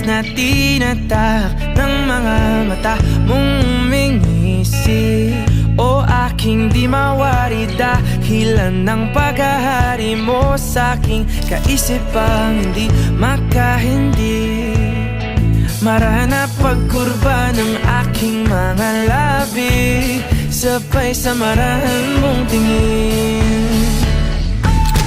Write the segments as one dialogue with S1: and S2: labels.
S1: na tinatak ng mga mata mong umingisi. O aking di mawari dahilan ng paghahari mo sa'king kaisipang hindi makahindi. Marana pagkurba ng aking mga labi, sabay sa marahan mong tingin.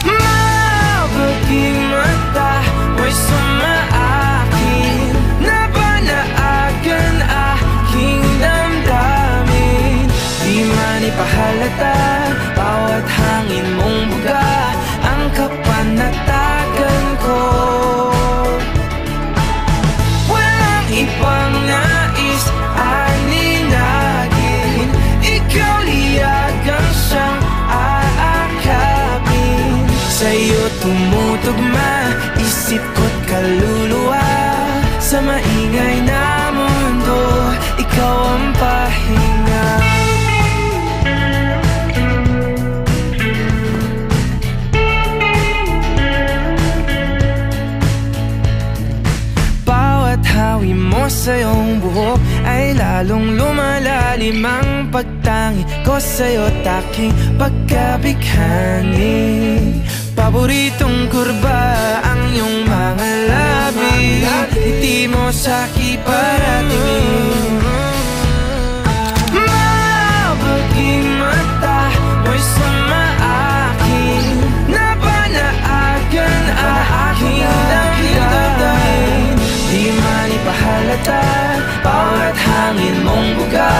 S1: Mabuting mata mo'y sumaakin, nabanaagan aking damdamin. Di man ipahalata bawat hangin mong buga ang kapanatagan ko. Walang ibang nais aninagin, ikaw liyagang siyang aakapin. Sa'yo tumutugma isip ko't kaluluwa, sa maingay na mundo ikaw ang pahinga. Hawi mo sa iyong buhok ay lalong lumalalim ang pagtangi ko sa'yo't aking pagkabighani. Paboritong kurba ang iyong mga labi, ngiti mo sa'ki paratingin. Mabuting mata mo'y sumaakin, nabanaagan aking damdamin. Di man ipahalata bawat hangin mong buga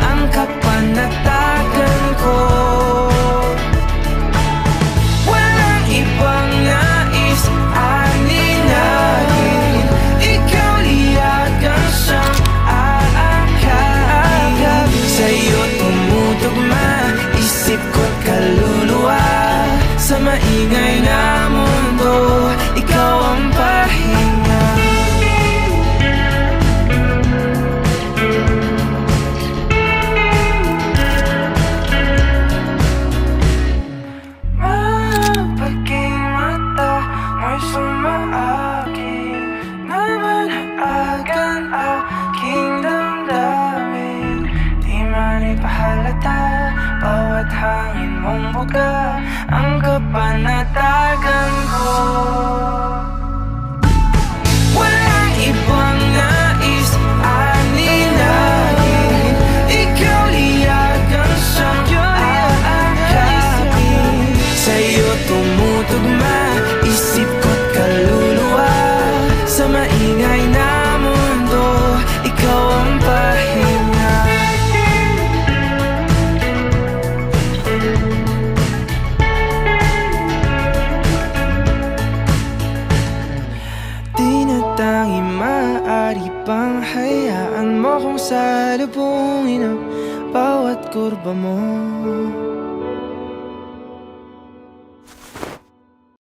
S1: ang kapanatagan ko. Walang ibang nais aninagin, ikaw liyagang siyang aakapin. Sa'yo tumutugma isip ko't kaluluwa, sa maingay na mundo ikaw ang pahinga. Bawat hangin mong buga ang kapanatagan ko. Walang ibang nais aninagin, ikaw liyagang siyang aakapin. Sa'yo tumutugma isip ko't kaluluwa, sa maingay na mundo ikaw ang pahinga. Tangi maaari pang hayaan mo kung salubungin ang bawat kurba mo.